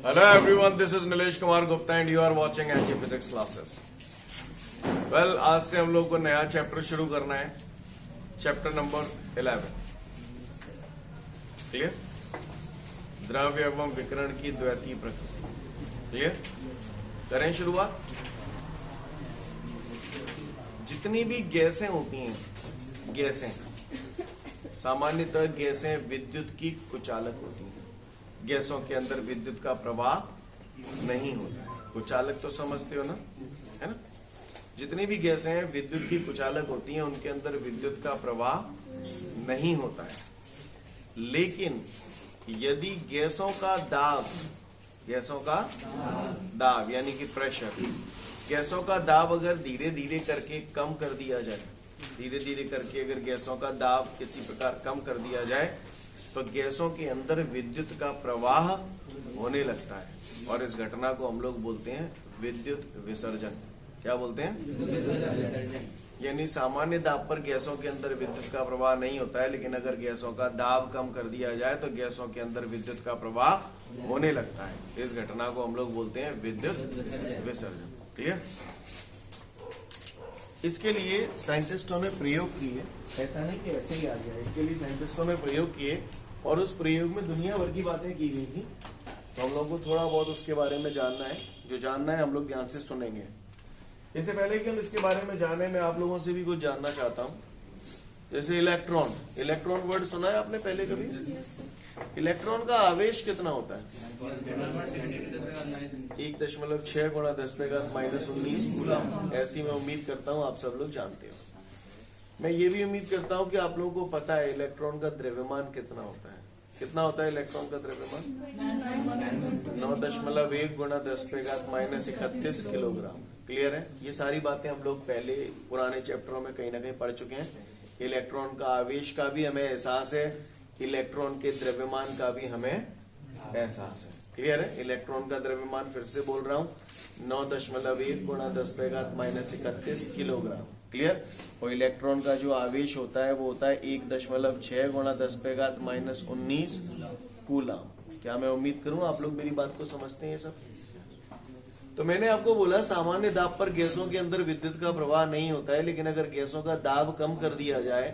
Hello everyone, this is Nilesh Kumar Gupta and you are watching NG Physics classes. Well, आज से हम लोग को नया चैप्टर शुरू करना है, चैप्टर नंबर 11. क्लियर? द्रव्य एवं विकिरण की द्वैतीय प्रकृति. क्लियर? करें शुरुआत. जितनी भी गैसें होती हैं, गैसें सामान्यतः गैसें विद्युत की कुचालक होती हैं. गैसों के अंदर विद्युत का प्रवाह नहीं होता. कुचालक तो समझते हो ना, है ना? जितनी भी गैसें हैं विद्युत की कुचालक होती हैं, उनके अंदर विद्युत का प्रवाह नहीं होता है. लेकिन यदि गैसों का दाब यानी कि प्रेशर, गैसों का दाब अगर धीरे धीरे करके कम कर दिया जाए, धीरे धीरे करके अगर गैसों का दाब किसी प्रकार कम कर दिया जाए तो गैसों के अंदर विद्युत का प्रवाह होने लगता है और इस घटना को हम लोग बोलते हैं विद्युत विसर्जन. क्या बोलते हैं? यानी सामान्य दाब पर गैसों के अंदर विद्युत का प्रवाह नहीं होता है, लेकिन अगर गैसों का दाब कम कर दिया जाए तो गैसों के अंदर विद्युत का प्रवाह होने लगता है. इस घटना को हम लोग बोलते हैं विद्युत विसर्जन. क्लियर? इसके लिए साइंटिस्टों ने प्रयोग किए. ऐसा नहीं कि ऐसे ही आ गया. इसके लिए साइंटिस्टों ने प्रयोग किए और उस प्रयोग में दुनिया भर की बातें की गई थी. तो हम लोग को थोड़ा बहुत उसके बारे में जानना है. जो जानना है हम लोग ध्यान से सुनेंगे. इससे पहले कि हम इसके बारे में जाने, मैं आप लोगों से भी कुछ जानना चाहता हूँ. जैसे इलेक्ट्रॉन वर्ड सुना है आपने पहले कभी? इलेक्ट्रॉन का आवेश कितना होता है? 1.6 गुणा 10⁻⁻19 कूलम. ऐसी मैं उम्मीद करता हूँ आप सब लोग जानते हो. मैं ये भी उम्मीद करता हूँ कि आप लोगों को पता है इलेक्ट्रॉन का द्रव्यमान कितना होता है. कितना होता है इलेक्ट्रॉन का द्रव्यमान? 9.1 गुणा 10⁻31 किलोग्राम. क्लियर है? ये सारी बातें हम लोग पहले पुराने चैप्टरों में कहीं ना कहीं पढ़ चुके हैं. इलेक्ट्रॉन का आवेश का भी हमें एहसास है, इलेक्ट्रॉन के द्रव्यमान का भी हमें एहसास है. क्लियर है? इलेक्ट्रॉन का द्रव्यमान फिर से बोल रहा हूँ, 9.1 गुणा 10⁻31 किलोग्राम. क्लियर? और इलेक्ट्रॉन का जो आवेश होता है वो होता है 1.6 गुणा 10⁻⁻19 कूलम. क्या मैं उम्मीद करूं आप लोग मेरी बात को समझते हैं ये सब? तो मैंने आपको बोला सामान्य दाब पर गैसों के अंदर विद्युत का प्रवाह नहीं होता है, लेकिन अगर गैसों का दाब कम कर दिया जाए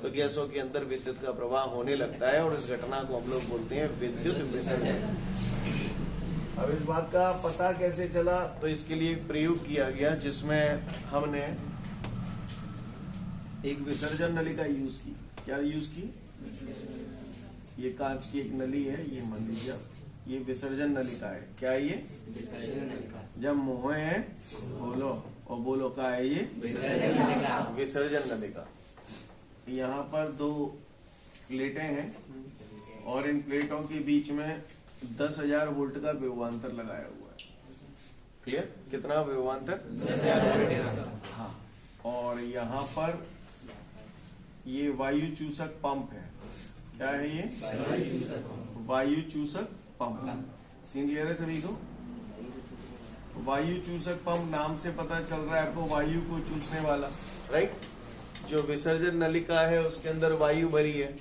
तो गैसों के अंदर विद्युत का प्रवाह होने लगता है और इस घटना को हम लोग बोलते हैं विद्युत विसर्जन. अब इस बात का पता कैसे चला? तो इसके लिए एक प्रयोग किया गया जिसमें हमने एक विसर्जन नली का यूज की. क्या यूज की? ये कांच की एक नली है, ये मान लीजिए ये विसर्जन नलिका है. क्या है ये? जब मुंह है बोलो और बोलो का है ये विसर्जन नलिका. यहाँ पर 2 प्लेटें हैं और इन प्लेटों के बीच में 10,000 वोल्ट का विभवांतर लगाया हुआ है. क्लियर? कितना विभवांतर? 10,000. हाँ. और यहाँ पर ये वायु चूसक पंप है. क्या है ये? वायु चूसक पंप. सीन क्लियर है सभी को? वायु चूसक पंप नाम से पता चल रहा है आपको, वायु को चूसने वाला. राइट? जो विसर्जन नलिका है उसके अंदर वायु भरी है.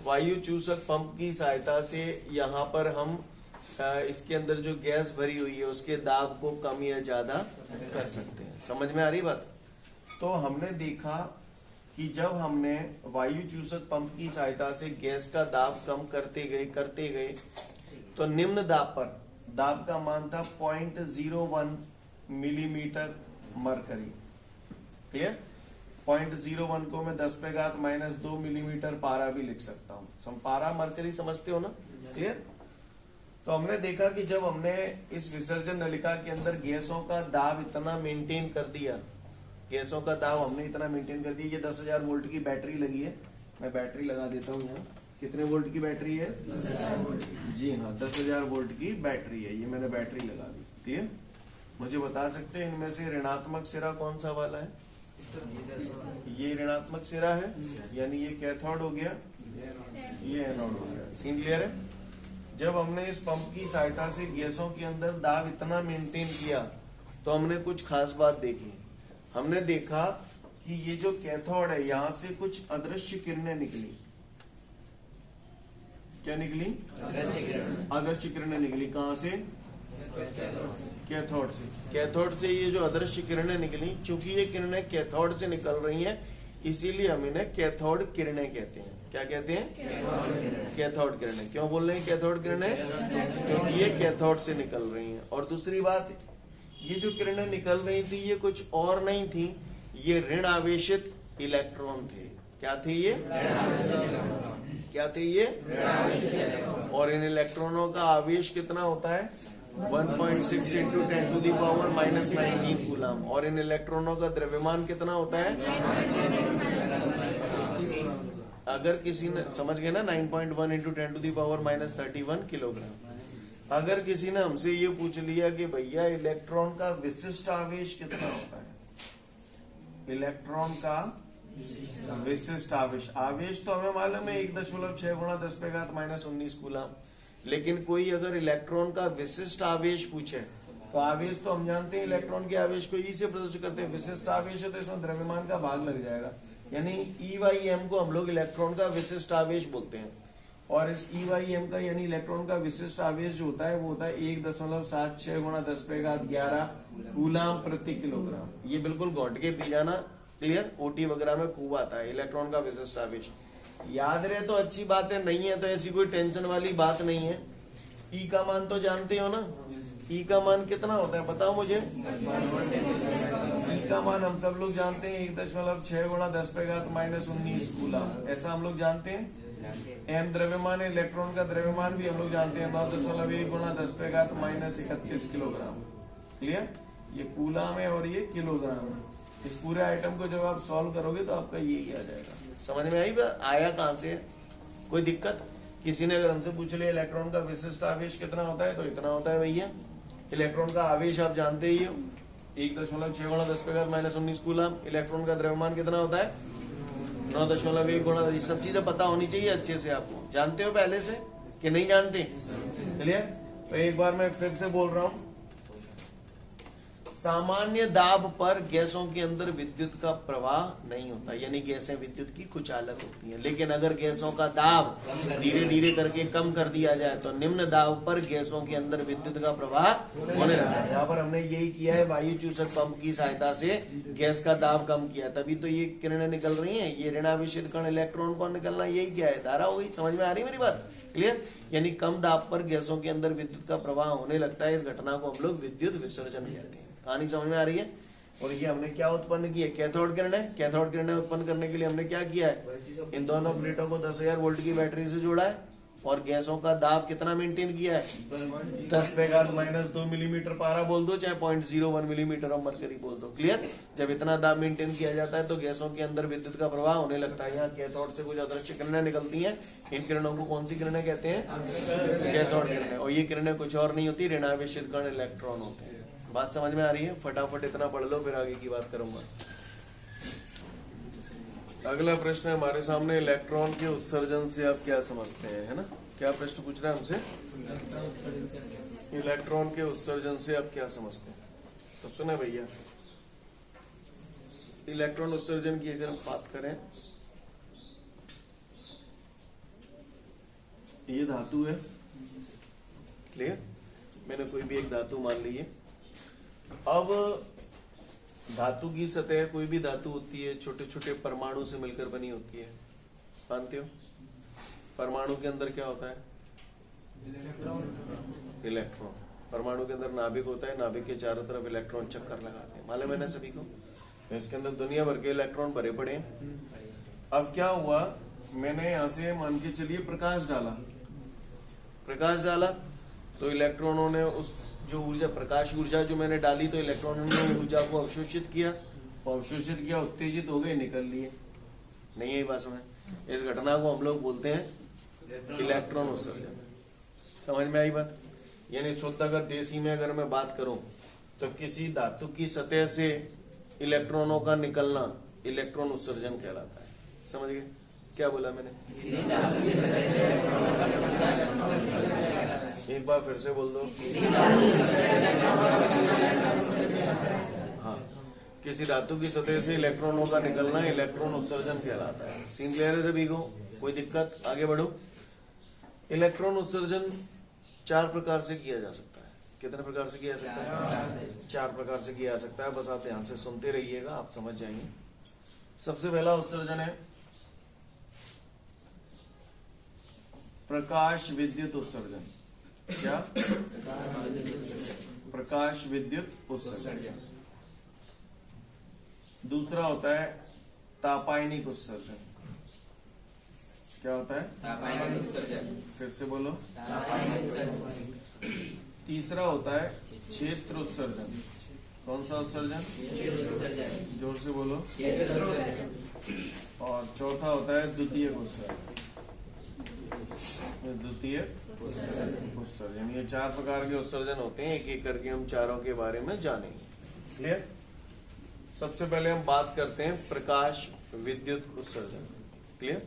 वायु चूसक पंप की सहायता से यहाँ पर हम इसके अंदर जो गैस भरी हुई है उसके दाब को कम या ज्यादा कर सकते हैं. समझ में आ रही बात? तो हमने देखा कि जब हमने वायु चूसक पंप की सहायता से गैस का दाब कम करते गए तो निम्न दाब पर, दाब का मान था 0.01 मिलीमीटर मरकरी. क्लियर? 0.01 को मैं 10⁻⁻2 मिलीमीटर पारा भी लिख सकता हूँ. पारा मरकरी समझते हो ना? क्लियर? तो हमने देखा कि जब हमने इस विसर्जन नलिका के अंदर गैसों का दाब इतना मेंटेन कर दिया, गैसों का दाब हमने इतना मेंटेन कर दिया. ये 10,000 वोल्ट की बैटरी लगी है. मैं बैटरी लगा देता हूँ यहाँ. कितने वोल्ट की बैटरी है? 10,000 वोल्ट. जी हाँ, 10,000 वोल्ट की बैटरी है. ये मैंने बैटरी लगा दी. क्लियर? मुझे बता सकते हैं इनमें से ऋणात्मक सिरा कौन सा वाला है? ये ऋणात्मक सिरा है, यानी ये कैथोड हो गया, ये एनोड हो गया. सीन क्लियर है? जब हमने इस पंप की सहायता से गैसों के अंदर दाब इतना मेंटेन किया तो हमने कुछ खास बात देखी. हमने देखा कि ये जो कैथोड है यहाँ से कुछ अदृश्य किरणें निकली. क्या निकली? अदृश्य किरणें निकली। कहां से? कैथोड से। कैथोड से ये जो अदृश्य किरणें निकली, चूंकि ये किरणें कैथोड से निकल रही हैं, इसीलिए हम इन्हें कैथोड किरणें कहते हैं। क्या कहते हैं? कैथोड किरणें। क्यों बोल रहे हैं कैथोड किरणें? क्योंकि ये कैथोड से निकल रही हैं। और दूसरी बात, ये जो किरणें निकल रही थी ये कुछ और नहीं थी, ये ऋण आवेशित इलेक्ट्रॉन थे। क्या थे ये? क्या थे ये? और इन इलेक्ट्रॉनों का आवेश कितना होता है? 1.6 इंटू 10⁻⁻⁹ कूलम। और इन इलेक्ट्रॉनों का द्रव्यमान कितना होता है? अगर किसी ने, समझ गए ना, 9.1 इंटू 10⁻⁻31 किलोग्राम। अगर किसी ने हमसे ये पूछ लिया कि भैया इलेक्ट्रॉन का विशिष्ट आवेश कितना होता है, इलेक्ट्रॉन का विशिष्ट आवेश, आवेश तो हमें मालूम है 1.6 गुणा 10⁻⁻19 कूलम। लेकिन कोई अगर इलेक्ट्रॉन का विशिष्ट आवेश पूछे तो आवेश तो हम जानते हैं इलेक्ट्रॉन के आवेश को ई से प्रदर्शित करते हैं। विशिष्ट आवेश है तो इसमें द्रव्यमान का भाग लग जाएगा, यानी E/m को हम लोग इलेक्ट्रॉन का विशिष्ट आवेश बोलते हैं। और इस E/m का यानी इलेक्ट्रॉन का विशिष्ट आवेश जो होता है वो होता है 1.76 गुणा 10⁻11 कूलम प्रति किलोग्राम। ये बिल्कुल घोट के पी जाना, क्लियर? ओटी वगैरह में खूब आता है इलेक्ट्रॉन का विशिष्ट आवेश। याद रहे तो अच्छी बात है, नहीं है तो ऐसी कोई टेंशन वाली बात नहीं है। ई का मान तो जानते हो ना? ई का मान कितना होता है बताओ मुझे? ई का मान हम सब लोग जानते हैं 1.6 गुणा 10⁻⁻19 कूलम, ऐसा हम लोग जानते हैं। एम द्रव्यमान है, इलेक्ट्रॉन का द्रव्यमान भी हम लोग जानते हैं 9.1 गुणा 10⁻31 किलोग्राम। क्लियर? ये कूलम है और ये किलोग्राम है। इस पूरे आइटम को जब आप सॉल्व करोगे तो आपका यही आ जाएगा। समझ में आई बात? आया कहां से? कोई दिक्कत? किसी ने अगर हमसे पूछ लिया इलेक्ट्रॉन का विशिष्ट आवेश कितना होता है तो इतना होता है भैया। इलेक्ट्रॉन का आवेश आप जानते ही हो 1.6 गुणा 10⁻⁻19 कूलम। इलेक्ट्रॉन का द्रव्यमान कितना होता है? 9.1 गुणा। ये सब चीजें पता होनी चाहिए अच्छे से। आपको जानते हो पहले से कि नहीं जानते? क्लियर? तो एक बार मैं फिर से बोल रहा हूं, सामान्य दाब पर गैसों के अंदर विद्युत का प्रवाह नहीं होता, यानी गैसें विद्युत की कुछ अलग होती हैं। लेकिन अगर गैसों का दाब धीरे धीरे करके कम कर दिया जाए तो निम्न दाब पर गैसों के अंदर विद्युत का प्रवाह होने लगता है। यहाँ पर हमने यही किया है, वायु चूसक पंप की सहायता से गैस का दाब कम किया, तभी तो ये किरणें निकल रही है। ये ऋणावेशित कण इलेक्ट्रॉन को निकलना, यही क्या है? धारा हो गई। समझ में आ रही है मेरी बात? क्लियर? यानी कम दाब पर गैसों के अंदर विद्युत का प्रवाह होने लगता है। इस घटना को हम लोग विद्युत विसर्जन कहते हैं। कहानी समझ में आ रही है? और ये हमने क्या उत्पन्न की है? कैथोड किरणें। कैथोड किरणें उत्पन्न करने के लिए हमने क्या किया है? इन दोनों प्लेटों को 10,000 वोल्ट की बैटरी से जोड़ा है और गैसों का दाब कितना मेंटेन किया है? 10⁻⁻2 मिलीमीटर पारा बोल दो, चाहे 0.01 मिलीमीटर ऑफ मरकरी बोल दो। क्लियर? जब इतना दाब मेंटेन किया जाता है तो गैसों के अंदर विद्युत का प्रवाह होने लगता है। यहाँ कैथोड से कुछ अदृश्य किरणें निकलती हैं। इन किरणों को कौन सी किरणें कहते हैं? कैथोड किरणें। और ये किरणें कुछ और नहीं होती, ऋणावेशित कण इलेक्ट्रॉन होते हैं। बात समझ में आ रही है? फटाफट इतना पढ़ लो, फिर आगे की बात करूंगा। अगला प्रश्न है हमारे सामने, इलेक्ट्रॉन के उत्सर्जन से आप क्या समझते हैं? है ना? क्या प्रश्न पूछ रहा है हमसे? इलेक्ट्रॉन के उत्सर्जन से आप क्या समझते हैं? तो सुने भैया, इलेक्ट्रॉन उत्सर्जन की अगर हम बात करें, ये धातु है। क्लियर? मैंने कोई भी एक धातु मान ली है। अब धातु की सतह, कोई भी धातु होती है, छोटे छोटे परमाणु से मिलकर बनी होती है। मानते हो? परमाणु के अंदर क्या होता है? इलेक्ट्रॉन। परमाणु के अंदर नाभिक होता है, नाभिक के चारों तरफ इलेक्ट्रॉन चक्कर लगाते हैं। मालूम है ना सभी को? इसके अंदर दुनिया भर के इलेक्ट्रॉन भरे पड़े हैं। अब क्या हुआ, मैंने यहां से मान के चलिए प्रकाश डाला। प्रकाश डाला तो इलेक्ट्रॉनों ने उस जो ऊर्जा, प्रकाश ऊर्जा जो मैंने डाली, तो इलेक्ट्रॉनों ने ऊर्जा को अवशोषित किया, और अवशोषित किया, उत्तेजित हो गए, निकल लिए। नहीं है बात समझ? इस घटना को हम लोग बोलते हैं इलेक्ट्रॉन उत्सर्जन। समझ में आई बात? यानी शुद्ध अगर देसी में अगर मैं बात करूं तो किसी धातु की सतह से इलेक्ट्रॉनों का निकलना इलेक्ट्रॉन उत्सर्जन कहलाता है। समझ गए क्या बोला मैंने? एक बार फिर से बोल दो। हाँ, किसी धातु की सतह से इलेक्ट्रॉनों का निकलना इलेक्ट्रॉन उत्सर्जन कहलाता है। सीन क्लियर है सभी को? कोई दिक्कत? आगे बढ़ो। इलेक्ट्रॉन उत्सर्जन 4 प्रकार से किया जा सकता है। कितने प्रकार से किया जा सकता है? 4 प्रकार से किया जा सकता है। बस आप ध्यान से सुनते रहिएगा, आप समझ जाएंगे। सबसे पहला उत्सर्जन है प्रकाश विद्युत उत्सर्जन। क्या? प्रकाश विद्युत उत्सर्जन। दूसरा होता है तापायनिक उत्सर्जन। क्या होता है? तापायनिक उत्सर्जन। फिर से बोलो। तापायनिक उत्सर्जन। तीसरा होता है क्षेत्र उत्सर्जन। कौन सा उत्सर्जन? जोर से बोलो। और चौथा होता है द्वितीयक उत्सर्जन। द्वितीयक उत्सर्जन। ये 4 प्रकार के उत्सर्जन होते हैं, एक एक करके हम चारों के बारे में जानेंगे। क्लियर? सबसे पहले हम बात करते हैं प्रकाश विद्युत उत्सर्जन। क्लियर?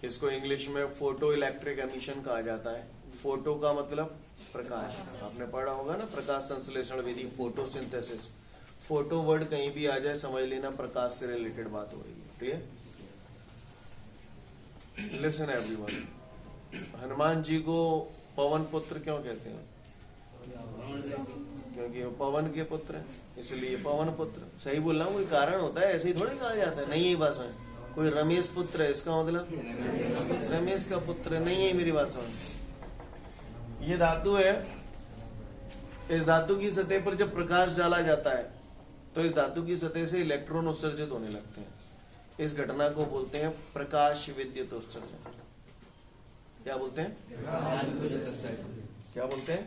इसको इंग्लिश में फोटो इलेक्ट्रिक एमिशन कहा जाता है। फोटो का मतलब प्रकाश, आपने पढ़ा होगा ना, प्रकाश संश्लेषण विधि, फोटोसिंथेसिस। फोटो वर्ड कहीं भी आ जाए समझ लेना प्रकाश से रिलेटेड बात हो रही है। Clear? Listen everyone, Hanuman ji को पवन पुत्र क्यों कहते हैं? क्योंकि वो पवन के पुत्र हैं, इसलिए पवन पुत्र। सही बोल रहा हूँ? कोई कारण होता है, ऐसे ही थोड़ी कहा जाता है। नहीं, यही भाषा है। कोई रमेश पुत्र है, इसका मतलब रमेश का पुत्र नहीं है, मेरी बात समझ। ये धातु है, इस धातु की सतह पर जब प्रकाश डाला जाता है तो इस धातु की सतह से इलेक्ट्रॉन उत्सर्जित होने लगते हैं। इस घटना को बोलते हैं प्रकाश विद्युत उत्सर्जन। क्या बोलते हैं? क्या बोलते हैं?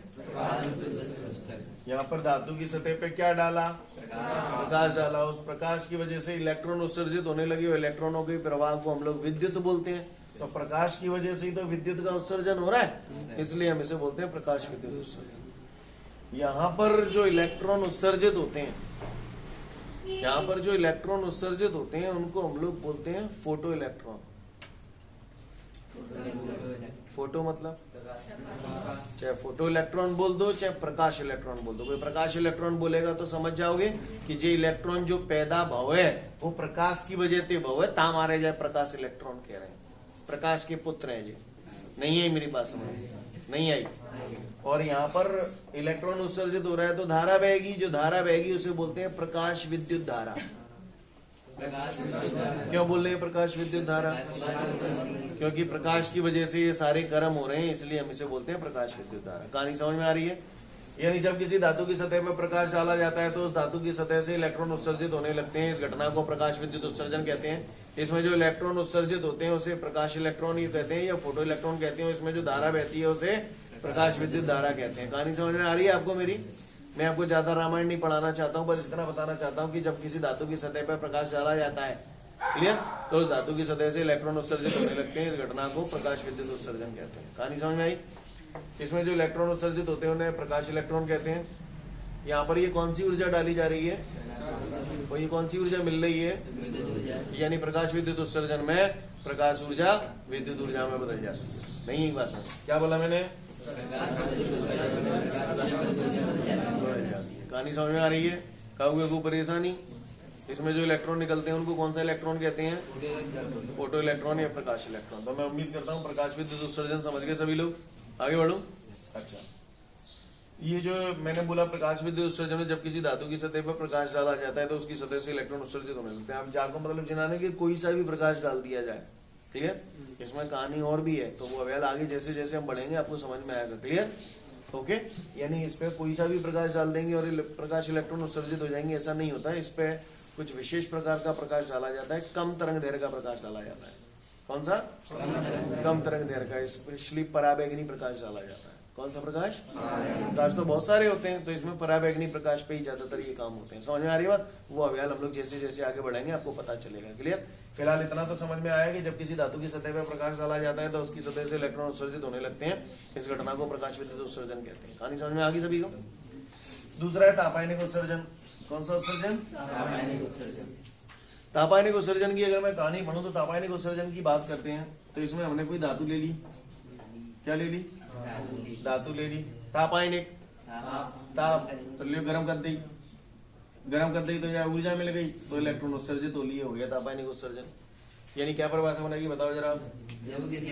यहाँ पर धातु की सतह पे क्या डाला? प्रकाश डाला। उस प्रकाश की वजह से इलेक्ट्रॉन उत्सर्जित होने लगे। इलेक्ट्रॉनों के प्रवाह को हम लोग विद्युत बोलते हैं। तो प्रकाश की वजह से ही तो विद्युत का उत्सर्जन हो रहा है, इसलिए हम इसे बोलते हैं प्रकाश विद्युत उत्सर्जन। यहाँ पर जो इलेक्ट्रॉन उत्सर्जित होते हैं, यहाँ पर जो इलेक्ट्रॉन उत्सर्जित होते हैं उनको हम लोग बोलते हैं फोटो इलेक्ट्रॉन। फोटो मतलब चाहे फोटो इलेक्ट्रॉन बोल दो चाहे प्रकाश इलेक्ट्रॉन बोल दो। कोई प्रकाश इलेक्ट्रॉन बोलेगा तो समझ जाओगे कि जे इलेक्ट्रॉन जो पैदा भव है वो प्रकाश की वजह से भव है, ता मारे जाए प्रकाश इलेक्ट्रॉन कह रहे हैं। प्रकाश के पुत्र हैं ये। नहीं है मेरी बात समझ? नहीं आई। और यहाँ पर इलेक्ट्रॉन उत्सर्जित हो रहा है तो धारा बहेगी, जो धारा बहेगी उसे बोलते हैं प्रकाश विद्युत धारा। क्यों बोल रहे हैं प्रकाश विद्युत धारा? क्योंकि प्रकाश की वजह से ये सारे कर्म हो रहे हैं, इसलिए हम इसे बोलते हैं प्रकाश विद्युत धारा। कहानी समझ में आ रही है? यानी जब किसी धातु की सतह में प्रकाश डाला जाता है तो उस धातु की सतह से इलेक्ट्रॉन उत्सर्जित होने लगते हैं। इस घटना को प्रकाश विद्युत उत्सर्जन कहते हैं। इसमें जो इलेक्ट्रॉन उत्सर्जित होते हैं उसे प्रकाश इलेक्ट्रॉन ही कहते हैं या फोटो इलेक्ट्रॉन कहते हैं। इसमें जो धारा बहती है उसे प्रकाश विद्युत धारा कहते हैं। कहानी समझ में आ रही है आपको मेरी? मैं आपको ज्यादा रामायण नहीं पढ़ाना चाहता हूँ, बस इतना बताना चाहता हूँ कि जब किसी धातु की सतह पर प्रकाश डाला जाता है, क्लियर, तो उस धातु की सतह से इलेक्ट्रॉन उत्सर्जित होने लगते हैं। इस घटना को प्रकाश विद्युत उत्सर्जन कहते हैं। कहानी समझ में आई? इसमें जो इलेक्ट्रॉन उत्सर्जित होते हैं उन्हें प्रकाश इलेक्ट्रॉन कहते हैं। यहाँ पर ये कौन सी ऊर्जा डाली जा रही है? और ये कौन सी ऊर्जा मिल रही है? यानी प्रकाश विद्युत उत्सर्जन में प्रकाश ऊर्जा विद्युत ऊर्जा में बदल जाती है। नहीं है बात? क्या बोला मैंने? कहानी समझ में आ रही है? कहोगे को परेशानी? इसमें जो इलेक्ट्रॉन निकलते हैं उनको कौन सा इलेक्ट्रॉन कहते हैं? फोटो इलेक्ट्रॉन या प्रकाश इलेक्ट्रॉन। तो मैं उम्मीद करता हूँ प्रकाश विद्युत उत्सर्जन समझ गए सभी लोग। आगे बढ़ो। अच्छा, ये जो मैंने बोला प्रकाश विद्युत उत्सर्जन में जब किसी धातु की सतह पर प्रकाश डाला जाता है तो उसकी सतह से इलेक्ट्रॉन उत्सर्जित होने लगते हैं। अब जाको मतलब जिनाने की कोई सा भी प्रकाश डाल दिया जाए, क्लियर? इसमें कहानी और भी है, तो वो अवेल आगे जैसे जैसे हम बढ़ेंगे आपको समझ में आएगा। क्लियर? ओके? यानी इस पे कोई सा भी प्रकाश डाल देंगे और प्रकाश इलेक्ट्रॉन उत्सर्जित हो जाएंगे, ऐसा नहीं होता है। इस पे कुछ विशेष प्रकार का प्रकाश डाला जाता है, कम तरंग दैर्घ्य का प्रकाश डाला जाता है। कौन सा? कम तरंग दैर्घ्य का, स्पेशली पराबैंगनी प्रकाश डाला जाता है। कौन सा प्रकाश? प्रकाश तो बहुत सारे होते हैं, तो इसमें पराबैंगनी प्रकाश पे ही ज्यादातर ये काम होते हैं। समझ में आ रही बात? वो अभ्यास हम लोग जैसे जैसे आगे बढ़ेंगे आपको पता चलेगा। क्लियर? फिलहाल इतना तो समझ में आया कि जब किसी धातु की सतह पर प्रकाश डाला जाता है तो उसकी सतह से इलेक्ट्रॉन उत्सर्जित होने लगते हैं। इस घटना को प्रकाश विद्युत उत्सर्जन कहते हैं। कहानी समझ में आ गई सभी को? दूसरा है तापायनिक उत्सर्जन। कौन सा उत्सर्जन? तापायनिक उत्सर्जन की अगर मैं कहानी पढ़ूं तो तापायनिक उत्सर्जन की बात करते हैं तो इसमें हमने कोई धातु ले ली। क्या ले ली? धातु ले ली। तापायनिक ताप तो ले गर्म कर दी, गर्म कर दी तो या ऊर्जा मिल गई तो इलेक्ट्रॉन उत्सर्जित हो लिए, हो गया तापायनिक उत्सर्जन। यानी क्या परिभाषा बनाएगी बताओ जरा आप। जब किसी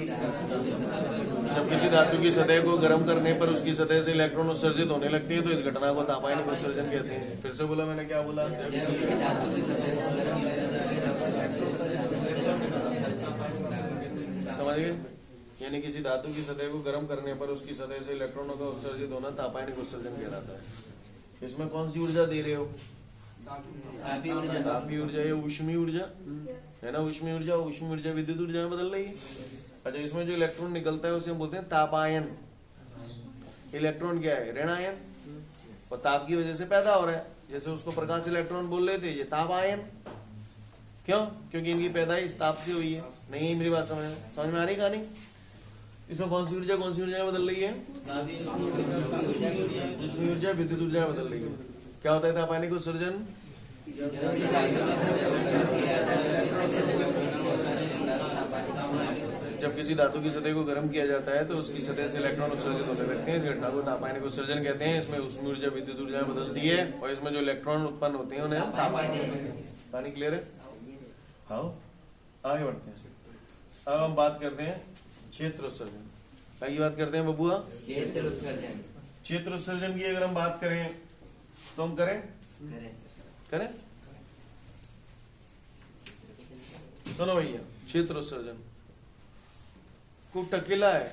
जब किसी धातु की सतह को गर्म करने पर उसकी सतह से इलेक्ट्रॉन उत्सर्जित होने लगते हैं तो इस घटना को तापायनिक उत्सर्जन कहते हैं। फिर से बोला मैंने, क्या बोला? समझ गए? यानी किसी धातु की सतह को गर्म करने पर उसकी सतह से इलेक्ट्रॉनों का उत्सर्जित होना तापायनिक उत्सर्जन कहलाता है। इसमें कौन सी ऊर्जा दे रहे हो? तापीय ऊर्जा या ऊष्मीय ऊर्जा है ना। ऊष्मीय ऊर्जा विद्युत ऊर्जा में बदल रही है। अच्छा, इसमें जो इलेक्ट्रॉन निकलता है उसे हम बोलते हैं तापायन। इलेक्ट्रॉन क्या है? ऋणायन, और ताप की वजह से पैदा हो रहा है। जैसे उसको प्रकाश इलेक्ट्रॉन बोल रहे थे, ये तापायन। क्यों? क्योंकि इनकी पैदाइश ताप से हुई है। नहीं मेरी बात समझ में आ रही कहानी? इसमें कौन सी ऊर्जा में बदल रही है? ऊष्मीय ऊर्जा विद्युत ऊर्जा में बदल रही है। क्या होता है तापायनिक उत्सर्जन? जब किसी धातु की सतह को गर्म किया जाता है तो उसकी सतह से इलेक्ट्रॉन उत्सर्जित होने लगते हैं। इस घटना को तापायनिक उत्सर्जन कहते हैं। इसमें ऊष्मीय ऊर्जा विद्युत ऊर्जा में बदलती है और इसमें जो इलेक्ट्रॉन उत्पन्न होते हैं उन्हें हम तापायन। कहानी क्लियर है? हाँ, आगे बढ़ते हैं। अब हम बात करते हैं क्षेत्र उत्सर्जन। क्या की बात करते हैं बबुआ? क्षेत्र उत्सर्जन की अगर हम बात करें तो हम करें सुनो भैया, क्षेत्र उत्सर्जन को टकेला है,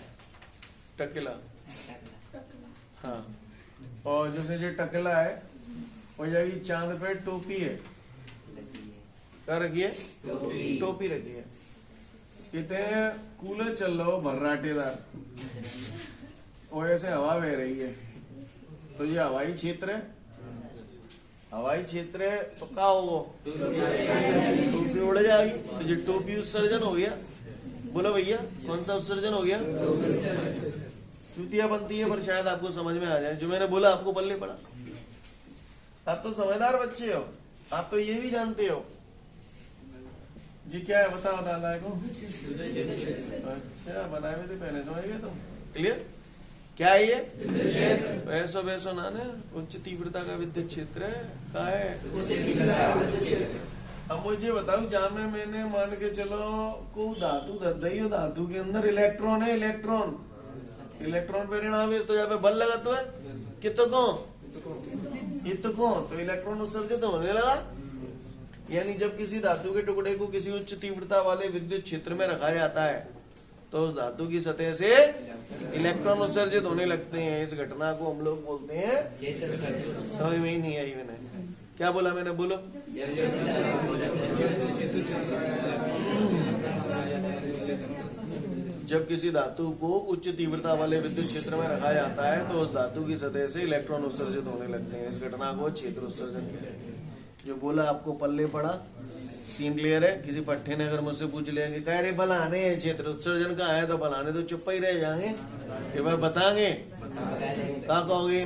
टकेला। हाँ, और जैसे जो टकेला है हो जाएगी चांद पे टोपी है। क्या रखी है? टोपी रखी है। कहते हैं कूलर चल रहा हो भर्राटेदार और ऐसे हवा बह रही है, तो ये हवाई क्षेत्र है। हवाई क्षेत्र है तो क्या होगा? टोपी उड़ जाएगी। तो ये टोपी उत्सर्जन हो गया। बोलो भैया, कौन सा उत्सर्जन हो गया? चूतिया बनती है, पर शायद आपको समझ में आ जाए। जो मैंने बोला आपको पल्ले पड़ा। आप तो समझदार बच्चे हो, आप तो ये भी जानते हो। जी क्या है बताओ दादा को? अच्छा, बनाए हुए थे पहले, समझ गए तुम? क्लियर? क्या है ये? वैसो ना उच्च तीव्रता का विद्युत क्षेत्र है। क्या है? अब मुझे बताओ, जहाँ में मैंने मान के चलो को धातु धर रही हो, धातु के अंदर इलेक्ट्रॉन है। इलेक्ट्रॉन पे ऋण आवेश, तो यहाँ पे बल लगा तो है कितो को तो इलेक्ट्रॉन उत्सर्जित होने लगा। यानी जब किसी धातु के टुकड़े को किसी उच्च तीव्रता वाले विद्युत क्षेत्र में रखा जाता है तो उस धातु की सतह से इलेक्ट्रॉन उत्सर्जित होने लगते हैं। इस घटना को हम लोग बोलते हैं। समझ में ही नहीं आई मैंने क्या बोला? मैंने बोलो। जब किसी धातु को उच्च तीव्रता वाले विद्युत क्षेत्र में रखा जाता है तो उस धातु की सतह से इलेक्ट्रॉन उत्सर्जित होने लगते हैं। इस घटना को क्षेत्र उत्सर्जन कहते हैं। जो बोला आपको पल्ले पड़ा, सीन क्लियर है? किसी पट्टे ने अगर मुझसे पूछ लिया कि कह रहे बलाने क्षेत्र उत्सर्जन का है, तो बलाने तो चुप ही रह जाएंगे। ये बार बताएंगे क्या कहोगे?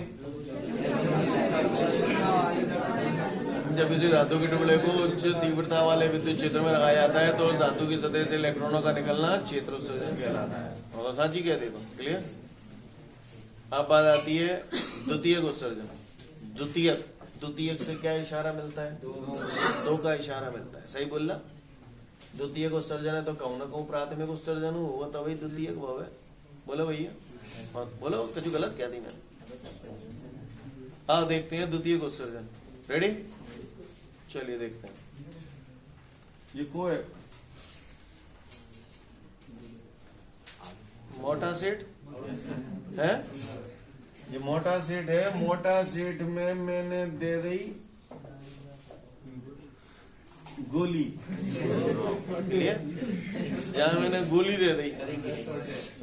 जब किसी धातु के टुकड़े को उच्च तीव्रता वाले विद्युत क्षेत्र में रखा जाता है तो उस धातु की सतह से इलेक्ट्रॉनों का निकलना क्षेत्र उत्सर्जन कहलाता है। और साची कह देखो, क्लियर? अब बात आती है द्वितीयक उत्सर्जन। द्वितीयक से क्या इशारा मिलता है? दो का इशारा मिलता है। सही बोलना? द्वितीयक उत्सर्जन है तो कहूँ ना कहूँ प्राथमिक उत्सर्जन होगा तो वही द्वितीयक भाव है। बोलो भैया, बोलो कुछ गलत क्या दी मैंने? हाँ, देखते हैं द्वितीयक उत्सर्जन। रेडी? चलिए देखते हैं। ये को है मोटा सेट है। ये मोटा सेट है। मोटा सेट में मैंने दे दी गोली। क्लियर? जहां मैंने गोली दे दी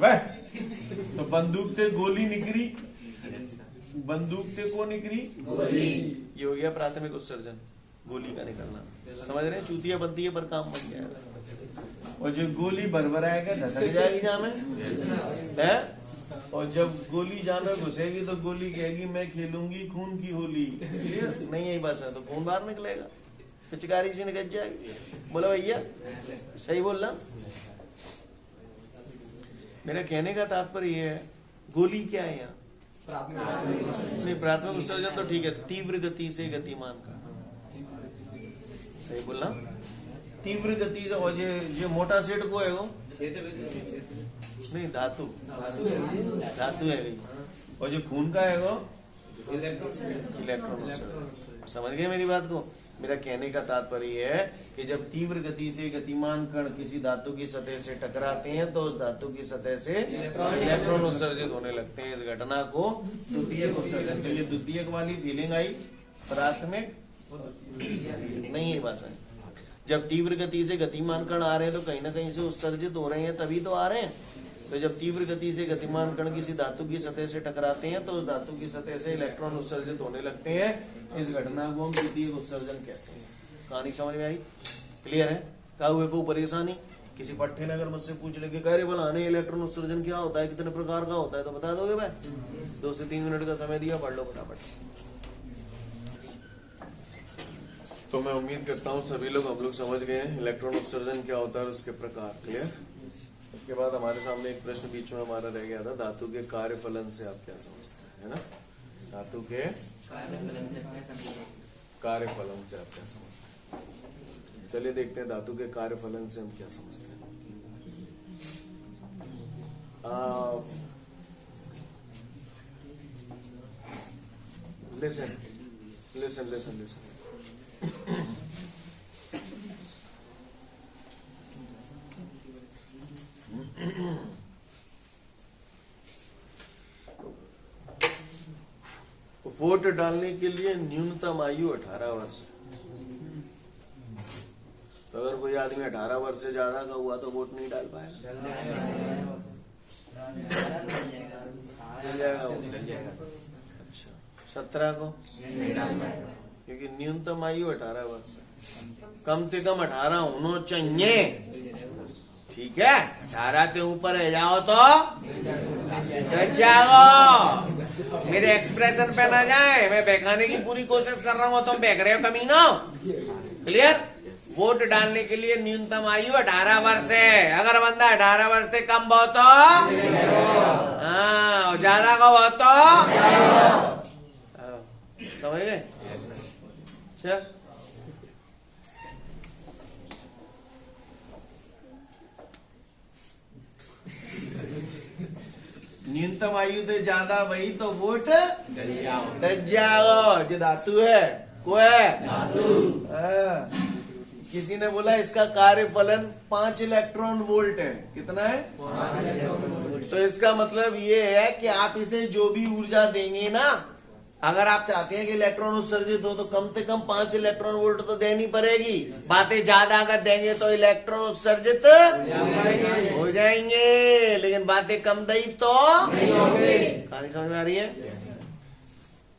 वह तो बंदूक से गोली निकली, बंदूक से को निकली गोली। ये हो गया प्राथमिक उत्सर्जन, गोली का निकलना। समझ रहे हैं? चूतिया बनती है पर काम बन गया। और जो गोली भर आएगा धसक जाएगी जहां में है। और जब गोली जहां में घुसेगी तो गोली कहेगी मैं खेलूंगी खून की होली। नहीं यही बात है, तो खून बाहर निकलेगा, पिचकारी से निकल जाएगी। बोला भैया, सही बोल रहा? मेरा कहने का तात्पर्य ये है, गोली क्या है यहाँ? नहीं, प्राथमिक उत्सर्जन तो ठीक है, तीव्र गति से गतिमान का। सही बोलना? तीव्र गति से और ये मोटा सेट को है वो नहीं धातु धातु है भाई, और जो खून का है वो इलेक्ट्रॉन। समझ गए मेरी बात को? मेरा कहने का तात्पर्य है कि जब तीव्र गति से गतिमान कण किसी धातु की सतह से टकराते हैं तो उस धातु की सतह से इलेक्ट्रॉन उत्सर्जित होने लगते हैं। इस घटना को द्वितीयक उत्सर्जन, तो ये द्वितीयक वाली फीलिंग आई, प्राथमिक नहीं है भाषा। जब तीव्र गति से गतिमान कण आ रहे हैं तो कहीं ना कहीं से उत्सर्जित हो रहे हैं, तभी तो आ रहे हैं। तो जब तीव्र गति से गतिमान कण किसी धातु की सतह से टकराते हैं तो उस धातु की सतह से इलेक्ट्रॉन उत्सर्जित होने लगते हैं। इस घटना को हम द्वितीयक उत्सर्जन कहते हैं। कहानी समझ में आई? क्लियर है? क्या हुए को परेशानी? किसी पट्टे ने अगर मुझसे पूछ ले कह रहे बनाने इलेक्ट्रॉन उत्सर्जन क्या होता है, कितने प्रकार का होता है, तो बता दोगे भाई? 2 से 3 मिनट का समय दिया, पढ़ लो फटाफट। तो मैं उम्मीद करता हूँ सभी लोग हम लोग समझ गए हैं इलेक्ट्रॉन उत्सर्जन क्या होता है और उसके प्रकार। क्लियर? उसके बाद हमारे सामने एक प्रश्न बीच में हमारा रह गया था, धातु के कार्यफलन से आप क्या समझते हैं, है ना? धातु के कार्यफलन से आप क्या समझते हैं? चलिए देखते हैं धातु के कार्यफलन से हम क्या समझते हैं। Listen listen listen listen. Vote डालने के लिए न्यूनतम आयु 18 वर्ष। तो अगर कोई आदमी 18 वर्ष से ज्यादा का हुआ तो वोट नहीं डाल पाएगा। अच्छा, 17 को नहीं डाल पाएगा क्योंकि न्यूनतम आयु 18 वर्ष, कम से कम 18 होना चाहिए। ठीक है, 18 के ऊपर है जाओ तो जाओ, मेरे एक्सप्रेशन पे ना जाए। मैं बहकाने की पूरी कोशिश कर रहा हूँ, तुम बहक रहे हो कमीनो। क्लियर? वोट डालने के लिए न्यूनतम आयु 18 वर्ष है। अगर बंदा 18 वर्ष से कम हो तो हाँ, ज्यादा का हो तो समझ गए? चल न्यूनतम आयु से ज्यादा वही तो वोट डज जाओ। जो धातु है को है धातु। किसी ने बोला इसका कार्यफलन 5 इलेक्ट्रॉन वोल्ट है। कितना है? 5। तो इसका मतलब ये है कि आप इसे जो भी ऊर्जा देंगे ना, अगर आप चाहते हैं कि इलेक्ट्रॉन उत्सर्जित हो तो कम से कम 5 इलेक्ट्रॉन वोल्ट तो देनी पड़ेगी। बातें ज्यादा अगर देंगे तो इलेक्ट्रॉन उत्सर्जित हो जाएंगे, लेकिन बातें कम दई तो कहानी समझ में आ रही है?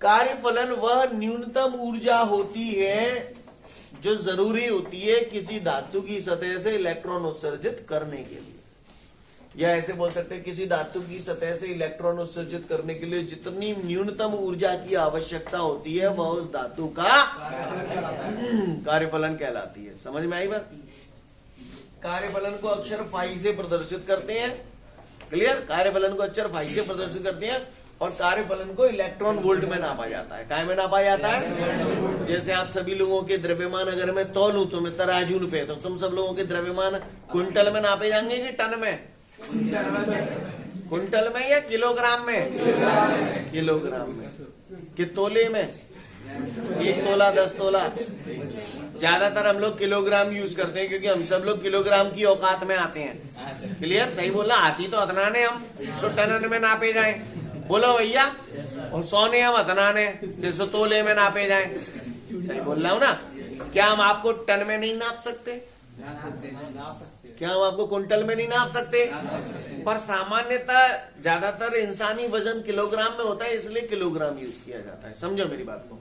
कार्यफलन वह न्यूनतम ऊर्जा होती है जो जरूरी होती है किसी धातु की सतह से इलेक्ट्रॉन उत्सर्जित करने के लिए, या ऐसे बोल सकते हैं किसी धातु की सतह से इलेक्ट्रॉन उत्सर्जित करने के लिए जितनी न्यूनतम ऊर्जा की आवश्यकता होती है वह उस धातु का कार्यफलन कहलाती है। समझ में आई बात? कार्यफलन को अक्षर फाई से प्रदर्शित करते हैं। क्लियर? कार्यफलन को अक्षर फाई से प्रदर्शित करते हैं और कार्यफलन को इलेक्ट्रॉन वोल्ट में नापा जाता है। काय में नापा जाता है? जैसे आप सभी लोगों के द्रव्यमान अगर मैं तौलूं तो मैं तराजू पे, तो तुम सब लोगों के द्रव्यमान क्विंटल में नापे जाएंगे कि टन में? क्विंटल में या किलोग्राम में? किलोग्राम में। कि तोले में? 1 तोला 10 तोला। ज्यादातर हम लोग किलोग्राम यूज करते हैं क्योंकि हम सब लोग किलोग्राम की औकात में आते हैं। क्लियर? सही बोला? आती तो अतना ने हम 100 टन में नापे जाए, बोलो भैया। और 100 ने हम अतना ने 100 तोले में नापे जाए। सही बोल रहा हूँ ना? क्या हम आपको टन में नहीं नाप सकते? क्या हम आपको कुंटल में नहीं नाप सकते? पर सामान्यतः ज्यादातर इंसानी वजन किलोग्राम में होता है, इसलिए किलोग्राम यूज किया जाता है। समझो मेरी बात को।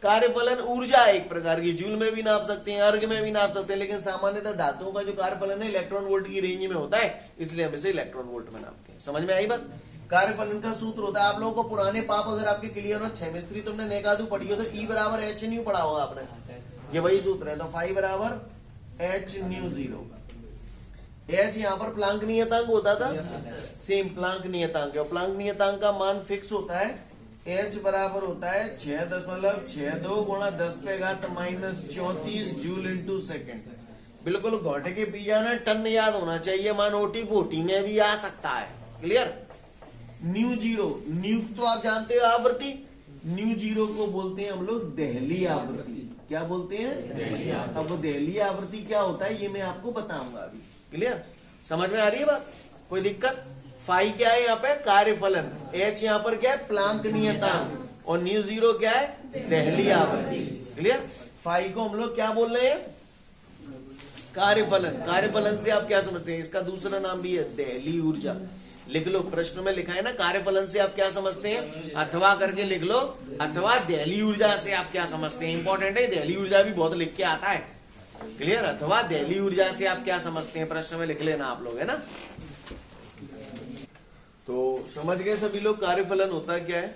कार्यफलन ऊर्जा एक प्रकार की जूल में भी नाप सकते हैं, अर्ग में भी नाप सकते हैं, लेकिन सामान्यतः धातुओं का जो कार्यफलन है इलेक्ट्रॉन वोल्ट की रेंज में होता है, इसलिए हम इसे इलेक्ट्रॉन वोल्ट में नापते हैं। समझ में आई बात? कार्यफलन का सूत्र होता है, आप लोगों को पुराने पाप अगर आपके क्लियर हो, केमिस्ट्री तुमने नेकादू पढ़ी हो तो E बराबर H न्यू पढ़ा होगा आपने, ये वही सूत्र है। तो फाई बराबर H न्यू 0। H यहाँ पर प्लांक नियतांक होता था, सेम प्लांक नियतांक, और प्लांक नियतांक का मान फिक्स होता है। H बराबर होता है 6.62 गुणा 10⁻⁻34 जूल इंटू सेकेंड। बिल्कुल घोटे के पी जाना, टन याद होना चाहिए, मान ओटी बोटी में भी आ सकता है। क्लियर। न्यू जीरो, न्यू तो आप जानते हो आवृत्ति, न्यू जीरो को बोलते हैं हम लोग दहली आवृत्ति। क्या बोलते हैं? अब वो दहली आवृत्ति क्या होता है ये मैं आपको बताऊंगा अभी। क्लियर, समझ में आ रही है बात? कोई दिक्कत? फाई क्या है यहाँ पे? कार्यफलन। एच यहाँ पर क्या है? प्लांक नियतांक। और न्यू जीरो क्या है? दहली आवृत्ति। क्लियर। फाई को हम लोग क्या बोल रहे हैं? कार्यफलन। कार्यफलन से आप क्या समझते हैं? इसका दूसरा नाम भी है दहली ऊर्जा। लिख लो, प्रश्न में लिखा है ना, कार्यफलन से आप क्या समझते हैं? अथवा करके लिख लो, अथवा दहली ऊर्जा से आप क्या समझते हैं? इंपॉर्टेंट है, दहली ऊर्जा भी बहुत लिख के आता है। क्लियर। अथवा दहली ऊर्जा से आप क्या समझते हैं? प्रश्न में लिख लेना आप लोग, है ना। तो समझ गए सभी लोग कार्यफलन होता क्या है?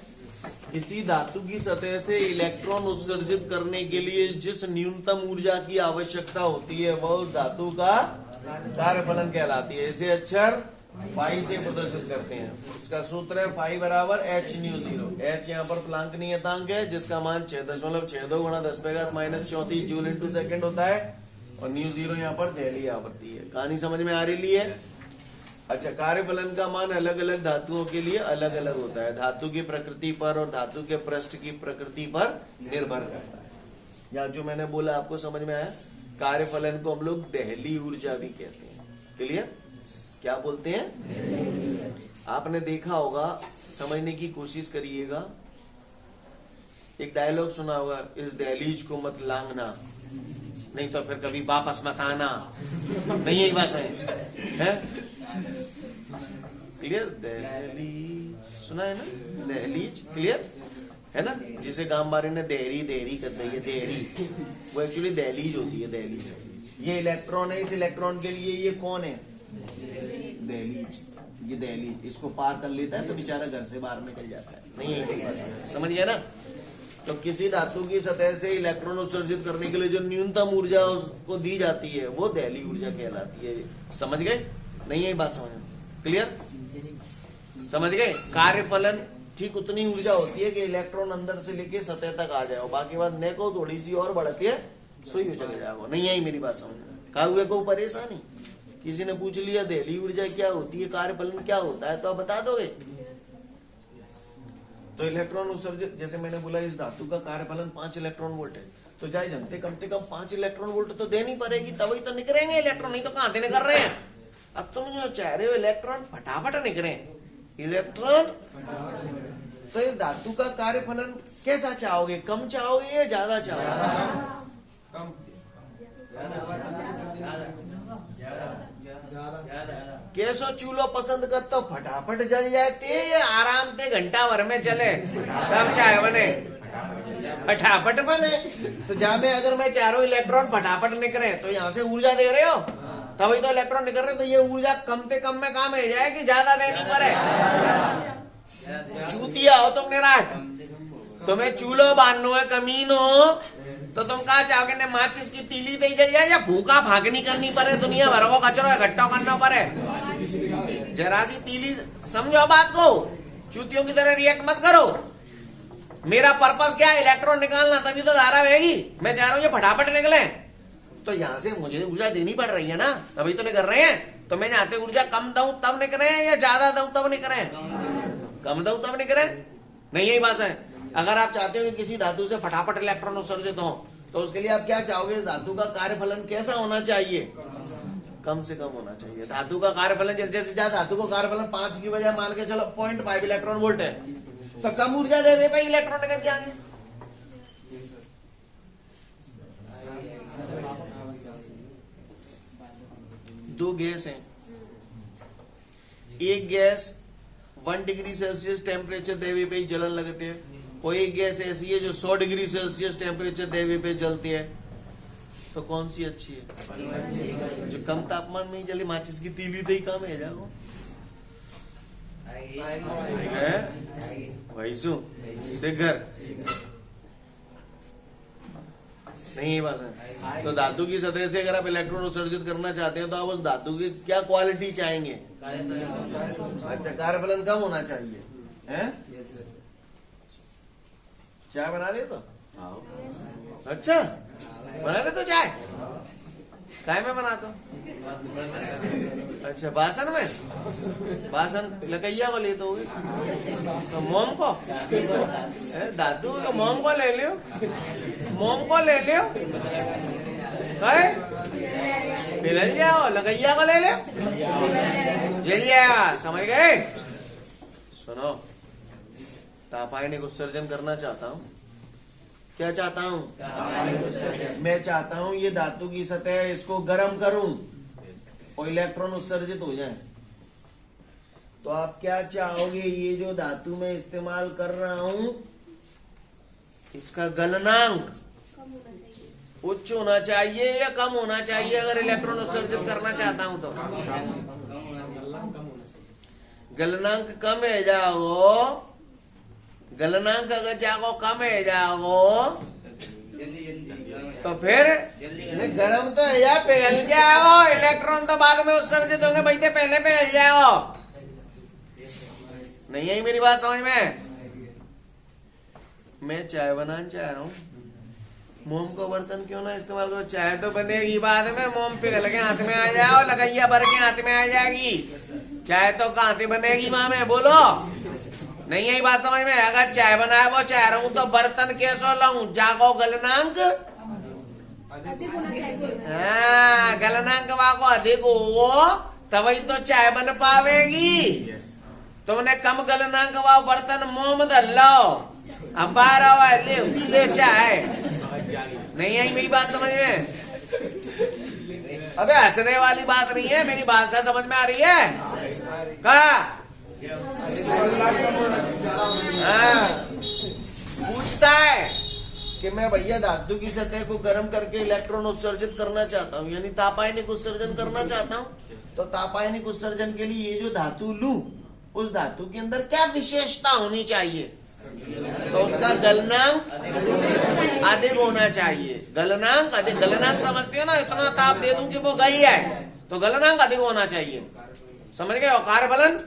किसी धातु की सतह से इलेक्ट्रॉन उत्सर्जित करने के लिए जिस न्यूनतम ऊर्जा की आवश्यकता होती है वह उस धातु का कार्यफलन कहलाती है। इसे अक्षर फाई से प्रदर्शित करते हैं। इसका सूत्र है फाई बराबर एच न्यू जीरो। एच यहाँ पर प्लांक नियतांक है जिसका मान 6.62 गुणा 10⁻⁻34 जूल इंटू सेकेंड होता है। और न्यू जीरो यहाँ पर दहली आवृत्ति है। कहानी समझ में आ रही है? अच्छा, कार्यफलन का मान अलग अलग धातुओं के लिए अलग अलग होता है। धातु की प्रकृति पर और धातु के पृष्ठ की प्रकृति पर निर्भर करता है। या जो मैंने बोला आपको समझ में आया? कार्यफलन को हम लोग दहली ऊर्जा भी कहते हैं। क्लियर। क्या बोलते हैं? आपने देखा होगा, समझने की कोशिश करिएगा। एक डायलॉग सुना होगा, इस दहलीज को मत लांघना, नहीं तो फिर कभी वापस मत आना। नहीं यही बात है? क्लियर। दहलीज सुना है ना? दहलीज। क्लियर है ना? जिसे गांव ने देहरी देहरी कर दी है, देहरी वो एक्चुअली दहलीज होती है। दहलीज ये इलेक्ट्रॉन है, इस इलेक्ट्रॉन के लिए ये कौन है? दहलीज। ये दहलीज इसको पार कर लेता है तो बेचारा घर से बाहर निकल जाता है। नहीं है? समझ गया ना? तो किसी धातु की सतह से इलेक्ट्रॉन उत्सर्जित करने के लिए जो न्यूनतम ऊर्जा उसको दी जाती है वो दहली ऊर्जा कहलाती है। समझ गए? नहीं है बात समझ? क्लियर। समझ गए? कार्यफलन ठीक उतनी ऊर्जा होती है कि इलेक्ट्रॉन अंदर से लेके सतह तक आ जाए, बाकी बात ने को थोड़ी सी और बढ़ के सुई हो चले जाओ। नहीं आई मेरी बात समझ? कहा हुए को परेशानी? किसी ने पूछ लिया दहली ऊर्जा क्या होती है, कार्यफलन क्या होता है, तो आप बता दोगे? तो इलेक्ट्रॉन उत्सर्जित, जैसे मैंने बोला इस धातु का कार्यफलन 5 इलेक्ट्रॉन वोल्ट है, तो जाए जनते कम से कम 5 इलेक्ट्रॉन वोल्ट तो देनी पड़ेगी, तभी तो निकलेंगे इलेक्ट्रॉन। नहीं तो कहां देने कर रहे हैं? अब तुम जो चाह रहे हो इलेक्ट्रॉन फटाफट निकले, इलेक्ट्रॉन। तो इस धातु का कार्यफलन कैसा चाहोगे? कम चाहोगे या ज्यादा चाहोगे? कैसो चूल्हो पसंद कर तो फटाफट जल जाती है या आराम से घंटा भर में चले तब चाय बने? फटाफट बने। तो जहां में अगर मैं चाह रहा हूं इलेक्ट्रॉन फटाफट निकले तो यहाँ से ऊर्जा दे रहे हो, तभी तो इलेक्ट्रॉन निकल रहे, तो ये ऊर्जा कम से कम में काम हो जाए कि ज्यादा देनी पड़े? चूतिया हो तुम निराट, तुम्हें चूल्हो बांधनो है कमीनो, तो तुम कहा चाहोगे ने माचिस की तीली दे जल जाए या भूखा भागनी करनी पड़े, दुनिया भर को कचरा इकट्ठा करना पड़े? जरा सी तीली समझो बात को, चूतियों की तरह रिएक्ट मत करो। मेरा पर्पस क्या है? इलेक्ट्रॉन निकालना, तभी तो धारा बहेगी। मैं चाह रहा हूं ये फटाफट निकले, तो यहाँ से मुझे ऊर्जा देनी पड़ रही है ना, तभी तो निकल रहे हैं। तो मैं यहाँ से ऊर्जा कम दूं तब निकले या ज्यादा दूं तब निकले? कम दूं तब निकले। नहीं यही बात है? अगर आप चाहते हो कि किसी धातु से फटाफट इलेक्ट्रॉन उत्सर्जित हो, तो उसके लिए आप क्या चाहोगे? इस धातु का कार्यफलन कैसा होना चाहिए? कम से कम होना चाहिए। धातु का कार्यफलन जैसे धातु को कार्यफलन 5 की बजाय मान के चलो 0.5 इलेक्ट्रॉन वोल्ट है, तो कम ऊर्जा दे दे भाई, इलेक्ट्रॉन निकल के आगे। दो गैस हैं, एक गैस 1 डिग्री सेल्सियस टेम्परेचर देवे पे जलन लगते हैं, और एक गैस ऐसी है जो 100 डिग्री सेल्सियस टेम्परेचर देवे पे जलती है। तो कौन सी अच्छी है? जो कम तापमान में ही जले, माचिस की तीली तो ही काम है जाओ वही सु घर नहीं बात है। तो धातु की सतह से अगर आप इलेक्ट्रॉन उत्सर्जित करना चाहते हैं तो आप उस धातु की क्या क्वालिटी चाहेंगे? अच्छा, कार्यफलन कम होना चाहिए है? चाय बना रहे तो? अच्छा बना रहे तो चाय काय में बनाते हो? अच्छा, बासन में? बासन लकैया को लेते होगे तो मोम को दादू तो मोम को ले लियो, मोम को ले लियो, कहे पिघल जाओ, लकैया को ले लियो, जल जाएगा। समझ गए? सुनो, तापायनिक उत्सर्जन करना चाहता हूँ। क्या चाहता हूँ? मैं चाहता हूँ ये धातु की सतह इसको गर्म करूं और इलेक्ट्रॉन उत्सर्जित हो जाए। तो आप क्या चाहोगे? ये जो धातु मैं इस्तेमाल कर रहा हूं इसका गलनांक उच्च होना चाहिए या कम होना चाहिए अगर इलेक्ट्रॉन उत्सर्जित करना चाहता हूं तो? गलनांक कम है जाओ, गलनांक अगर जागो कम है जाओ तो फिर गर्म तो है या पिघल जाओ, इलेक्ट्रॉन तो बाद में उत्सर्जित होंगे, भाई तो पहले पिघल जाओ। नहीं आई मेरी बात समझ में? मैं चाय बनाना चाह रहा हूँ, मोम को बर्तन क्यों ना इस्तेमाल करो? चाय तो बनेगी बाद में, मोम पिघल के हाथ में आ जाओ, लकैया भर के हाथ में आ जाएगी, चाय तो कहाँ से बनेगी माँ में? बोलो, नहीं आई बात समझ में? अगर चाय बनाया वो चाह रहा हूँ तो बर्तन कैसो लाऊं? जागो गलनांक गलनांक वाको अधिक हो तभी तो चाय बन पावेगी। तुमने कम गलनांक वाव बर्तन मोम धर लो, अब 12 ले चाय। नहीं आई मेरी बात समझ में? अबे हंसने वाली बात नहीं है, मेरी भाषा समझ में आ रही है? कहा पूछता है कि मैं भैया धातु की सतह को गर्म करके इलेक्ट्रॉन उत्सर्जित करना चाहता हूँ, यानी तापायनिक उत्सर्जन करना चाहता हूँ। तो तापायनिक उत्सर्जन के लिए ये जो धातु लूं उस धातु के अंदर क्या विशेषता होनी चाहिए? तो उसका गलनांक अधिक होना चाहिए। गलनांक अधिक, गलनांक समझते हो ना? इतना ताप दे दूं कि वो गई है तो गलनांक अधिक होना चाहिए। समझ गए? और कार्यफलन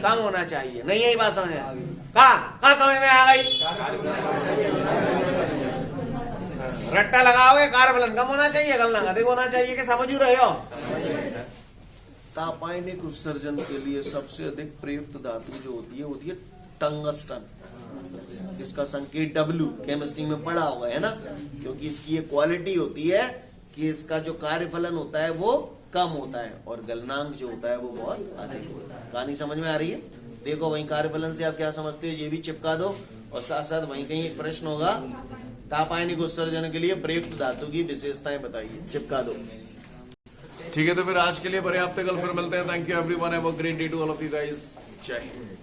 कम होना चाहिए। नहीं यही बात समझ में? कहा समझ में आ गई? रट्टा लगाओगे, कार्यफलन कम होना चाहिए, गलनांक अधिक होना चाहिए, कि समझ रहे हो? तापायनिक उत्सर्जन के लिए सबसे अधिक प्रयुक्त धातु जो होती है टंगस्टन, जिसका संकेत W केमिस्ट्री में पढ़ा होगा, है ना? क्योंकि इसकी ये क्वालिटी होती है कि इसका जो कार्यफलन होता है वो कम होता है और गलनांक जो होता है वो बहुत अधिक होता है। कहानी समझ में आ रही है? देखो वहीं कार्यफलन से आप क्या समझते हो ये भी चिपका दो, और साथ साथ वहीं कहीं एक प्रश्न होगा तापायनिक उत्सर्जन के लिए प्रयुक्त धातु की विशेषताएं बताइए, चिपका दो। ठीक है, तो फिर आज के लिए पर्याप्त है, कल फिर मिलते हैं। Thank you everyone, have a great day to all of you guys. जय हिंद।